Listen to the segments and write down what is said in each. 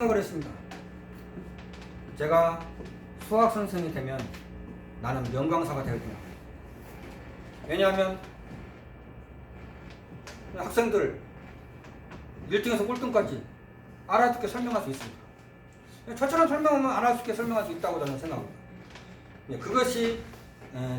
생각을 했습니다. 제가 수학 선생이 되면 나는 명강사가 되겠구나. 왜냐하면 학생들 1등에서 꼴등까지 알아듣게 설명할 수 있습니다. 저처럼 설명하면 알아듣게 설명할 수 있다고 저는 생각합니다. 그것이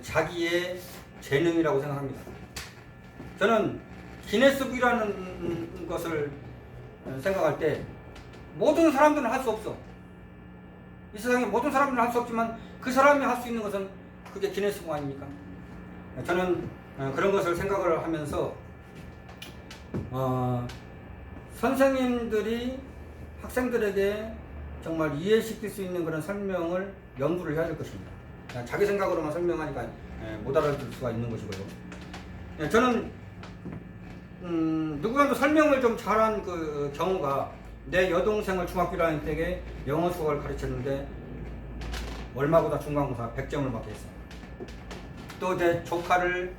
자기의 재능이라고 생각합니다. 저는 기네스북이라는 것을 생각할 때 모든 사람들은 할 수 없어. 이 세상에 모든 사람들은 할 수 없지만 그 사람이 할 수 있는 것은 그게 기네스북 아닙니까? 저는 그런 것을 생각을 하면서 선생님들이 학생들에게 정말 이해시킬 수 있는 그런 설명을 연구를 해야 될 것입니다. 자기 생각으로만 설명하니까 못 알아들 수가 있는 것이고요. 저는 누구라도 설명을 좀 잘한 그 경우가 내 여동생을 중학교 다닐 때에 영어 수학을 가르쳤는데 월마고사 중간고사 100점을 받게 했어요. 또 제 조카를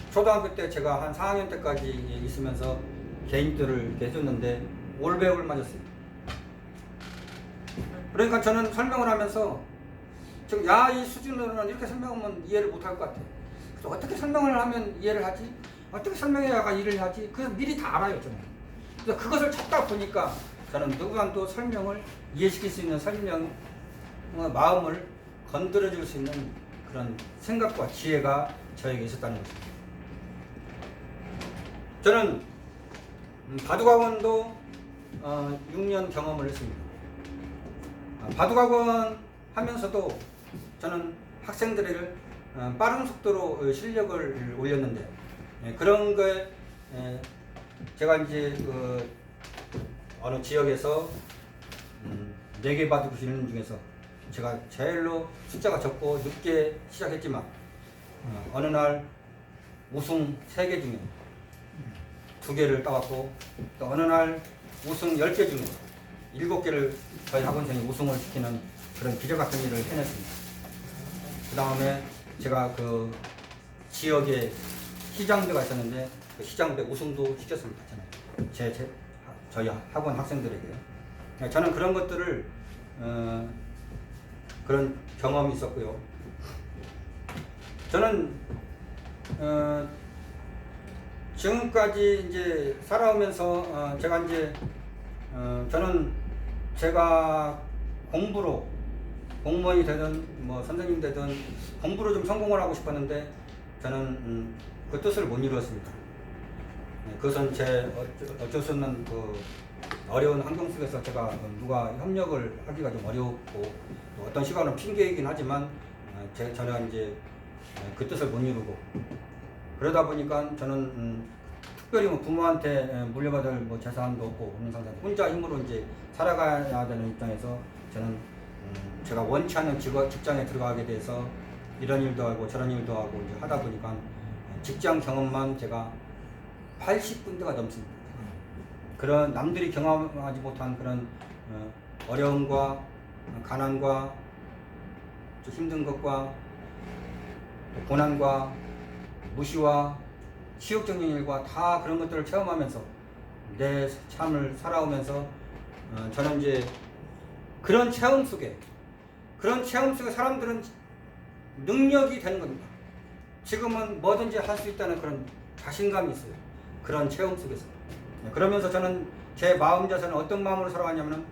초등학교 때 제가 한 4학년 때까지 있으면서 개인들을 이렇게 해줬는데 올배역을 맞았어요. 그러니까 저는 설명을 하면서 지금 야, 이 수준으로는 이렇게 설명하면 이해를 못할 것 같아. 그래서 어떻게 설명을 하면 이해를 하지? 어떻게 설명해야 이해를 하지? 그래서 미리 다 알아요, 저는. 그래서 그것을 찾다 보니까 저는 누구라도 설명을 이해시킬 수 있는 설명, 마음을 건드려줄 수 있는 그런 생각과 지혜가 저에게 있었다는 것입니다. 저는 바둑학원도 6년 경험을 했습니다. 바둑학원 하면서도 저는 학생들을 빠른 속도로 실력을 올렸는데 그런 거에 제가 이제 어느 지역에서 4개 바둑을 치는 중에서 제가 제일로 숫자가 적고 늦게 시작했지만 어느 날 우승 3개 중에 2개를 따왔고 또 어느 날 우승 10개 중에 7개를 저희 학원생이 우승을 시키는 그런 기적 같은 일을 해냈습니다. 그 다음에 제가 그 지역에 시장대가 있었는데 그 시장대 우승도 시켰습니다. 저희 학원 학생들에게. 저는 그런 것들을 그런 경험이 있었고요. 저는 지금까지 이제 살아오면서 제가 이제 저는 제가 공부로 공무원이 되든 뭐 선생님 되든 공부로 좀 성공을 하고 싶었는데 저는 그 뜻을 못 이루었습니다. 그것은 제 어쩔 수 없는 그 어려운 환경 속에서 제가 누가 협력을 하기가 좀 어렵고 또 어떤 시간은 핑계이긴 하지만 저는 이제 그 뜻을 못 이루고 그러다 보니까 저는 특별히 뭐 부모한테 물려받을 뭐 재산도 없고 없는 상태 혼자 힘으로 이제 살아가야 되는 입장에서 저는 제가 원치 않는 직장에 들어가게 돼서 이런 일도 하고 저런 일도 하고 이제 하다 보니까 직장 경험만 제가 80군데가 넘습니다. 그런 남들이 경험하지 못한 그런 어려움과 가난과 힘든 것과 고난과 무시와 치욕적인 일과 다 그런 것들을 체험하면서 내 삶을 살아오면서 저는 이제 그런 체험 속에 사람들은 능력이 되는 겁니다. 지금은 뭐든지 할 수 있다는 그런 자신감이 있어요. 그런 체험 속에서. 그러면서 저는 제 마음 자세는 어떤 마음으로 살아가냐면은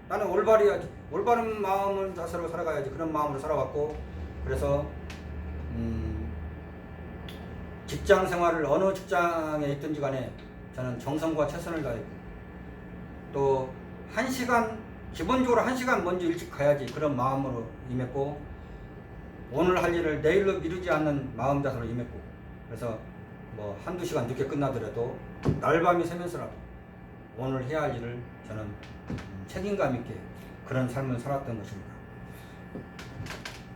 나는 올바르야지. 올바른 마음을 자세로 살아가야지. 그런 마음으로 살아왔고 그래서 직장 생활을 어느 직장에 있든지 간에 저는 정성과 최선을 다했고 또 1시간 기본적으로 1시간 먼저 일찍 가야지 그런 마음으로 임했고 오늘 할 일을 내일로 미루지 않는 마음 자세로 임했고 그래서 뭐 한두 시간 늦게 끝나더라도 날밤이 새면서라도 오늘 해야 할 일을 저는 책임감 있게 그런 삶을 살았던 것입니다.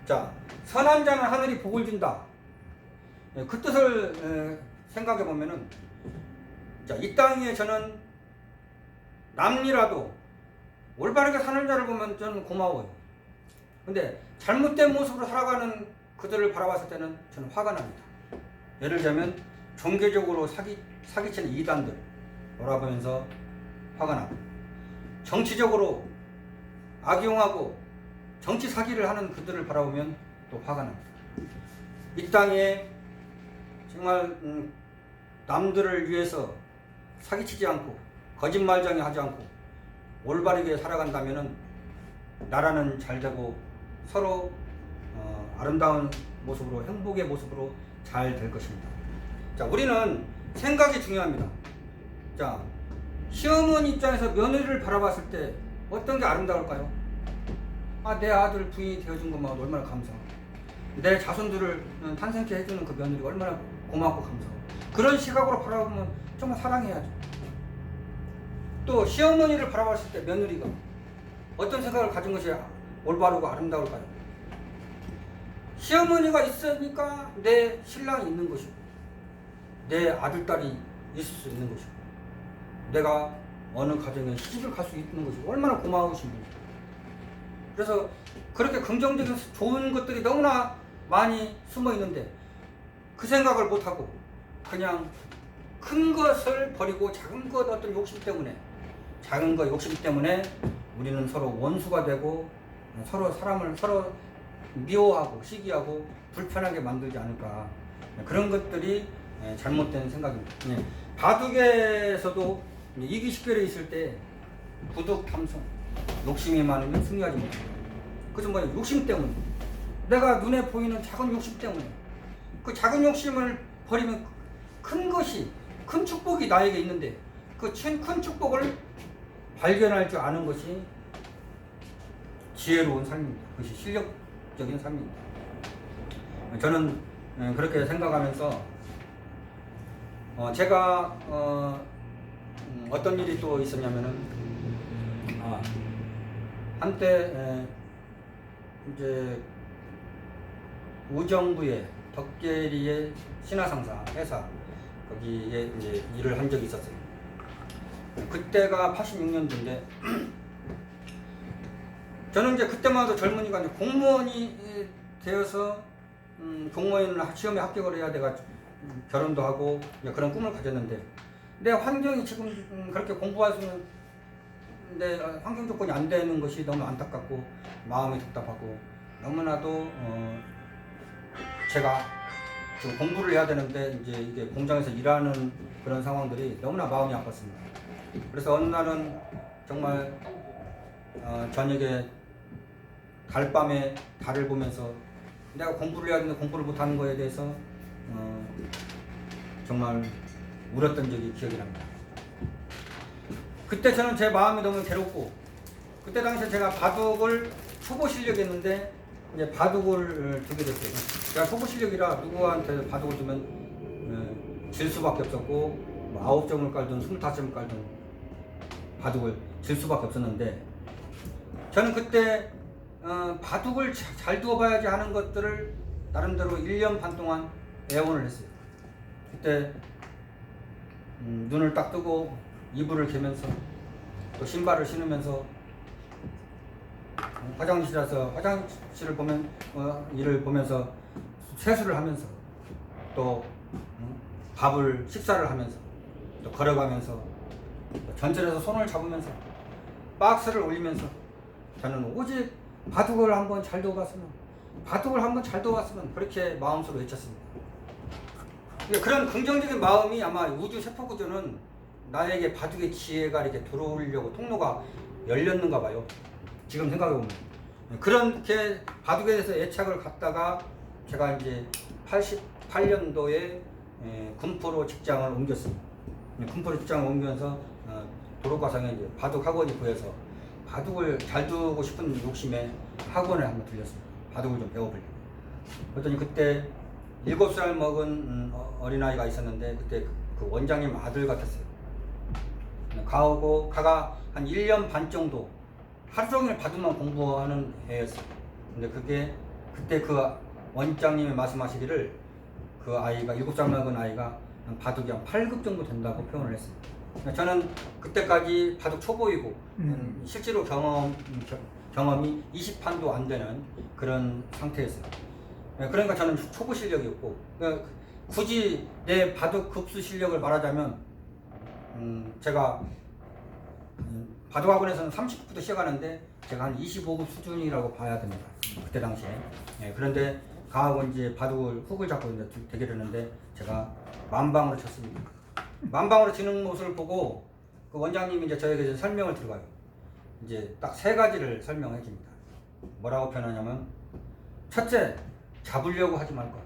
자, 선한 자는 하늘이 복을 준다. 그 뜻을 생각해 보면은 자, 이 땅에 저는 남이라도 올바르게 사는 자를 보면 저는 고마워요. 근데 잘못된 모습으로 살아가는 그들을 바라봤을 때는 저는 화가 납니다. 예를 들자면 종교적으로 사기치는 이단들 돌아보면서 화가 납니다. 정치적으로 악용하고 정치 사기를 하는 그들을 바라보면 또 화가 납니다. 이 땅에 정말 남들을 위해서 사기치지 않고 거짓말쟁이 하지 않고 올바르게 살아간다면 나라는 잘되고 서로 아름다운 모습으로 행복의 모습으로 잘 될 것입니다. 자, 우리는 생각이 중요합니다. 자, 시어머니 입장에서 며느리를 바라봤을 때 어떤 게 아름다울까요? 내 아들 부인이 되어준 것만 얼마나 감사하고, 내 자손들을 탄생케 해주는 그 며느리가 얼마나 고맙고 감사하고, 그런 시각으로 바라보면 정말 사랑해야죠. 또 시어머니를 바라봤을 때 며느리가 어떤 생각을 가진 것이 올바르고 아름다울까요? 시어머니가 있으니까 내 신랑이 있는 것이고, 내 아들, 딸이 있을 수 있는 것이고, 내가 어느 가정에 시집을 갈 수 있는 것이고, 얼마나 고마우신 분이죠. 그래서 그렇게 긍정적인 좋은 것들이 너무나 많이 숨어 있는데 그 생각을 못하고 그냥 큰 것을 버리고 작은 것 어떤 욕심 때문에, 작은 것 욕심 때문에 우리는 서로 원수가 되고 서로 사람을 서로 미워하고 시기하고 불편하게 만들지 않을까, 그런 것들이 잘못된 생각입니다. 바둑에서도 이기식결에 있을 때 부득 탐성, 욕심이 많으면 승리하지 못합니다. 그래서 뭐냐, 욕심 때문에, 내가 눈에 보이는 작은 욕심 때문에, 그 작은 욕심을 버리면 큰 것이, 큰 축복이 나에게 있는데 그 큰 축복을 발견할 줄 아는 것이 지혜로운 삶입니다. 그것이 실력적인 삶입니다. 저는 그렇게 생각하면서 제가 어떤 일이 또 있었냐면은, 한때 이제 우정부의 덕계리의 신화상사 회사 거기에 이제 일을 한 적이 있었어요. 그때가 86년도인데 저는 이제 그때만 해도 젊으니까 이제 공무원이 되어서 공무원 시험에 합격을 해야 돼가 결혼도 하고 그런 꿈을 가졌는데, 내 환경이 지금 그렇게 공부할 수 있는 내 환경 조건이 안 되는 것이 너무 안타깝고 마음이 답답하고, 너무나도 제가 지금 공부를 해야 되는데 이제 이게 공장에서 일하는 그런 상황들이 너무나 마음이 아팠습니다. 그래서 어느 날은 정말 저녁에 달밤에 달을 보면서 내가 공부를 해야 되는데 공부를 못하는 거에 대해서 정말 울었던 적이 기억이 납니다. 그때 저는 제 마음이 너무 괴롭고, 그때 당시에 제가 바둑을 초보 실력이었는데 이제 바둑을 두게 됐어요. 제가 초보 실력이라 누구한테 바둑을 두면 질 수밖에 없었고, 9점을 깔든 25점을 깔든 바둑을 질 수밖에 없었는데, 저는 그때 바둑을 잘 두어봐야지 하는 것들을 나름대로 1년 반 동안 애원을 했어요. 그때 눈을 딱 뜨고 이불을 개면서 또 신발을 신으면서 화장실을 보면 일을 보면서 세수를 하면서 또 식사를 하면서 또 걸어가면서 전철에서 손을 잡으면서 박스를 올리면서 저는 오직 바둑을 한번 잘 두어봤으면 그렇게 마음속으로 외쳤습니다. 그런 긍정적인 마음이 아마 우주 세포구조는 나에게 바둑의 지혜가 이렇게 들어오려고 통로가 열렸는가 봐요. 지금 생각해보면. 그렇게 바둑에 대해서 애착을 갖다가 제가 이제 88년도에 군포로 직장을 옮겼습니다. 군포로 직장을 옮기면서 도로가상에 이제 바둑 학원이 보여서 바둑을 잘 두고 싶은 욕심에 학원을 한번 들렸습니다. 바둑을 좀 배워보려고. 그랬더니 그때 7살 먹은 어린아이가 있었는데 그때 그 원장님 아들 같았어요. 가가 한 1년 반 정도 하루 종일 바둑만 공부하는 애였어요. 근데 그때 그 원장님이 말씀하시기를 그 아이가 7살 먹은 아이가 한 바둑이 한 8급 정도 된다고 표현을 했습니다. 저는 그때까지 바둑 초보이고 실제로 경험이 20판도 안 되는 그런 상태였어요. 그러니까 저는 초보 실력이었고, 굳이 내 바둑 급수 실력을 말하자면 제가 바둑학원에서는 30급부터 시작하는데 제가 한 25급 수준이라고 봐야 됩니다. 그때 당시에. 예, 그런데 가하고 이제 바둑을 훅을 잡고 이제 대결을 했는데 제가 만방으로 쳤습니다. 만방으로 치는 모습을 보고 그 원장님이 이제 저에게 이제 설명을 들어가요. 이제 딱 세 가지를 설명해 줍니다. 뭐라고 표현하냐면 첫째, 잡으려고 하지 말 것.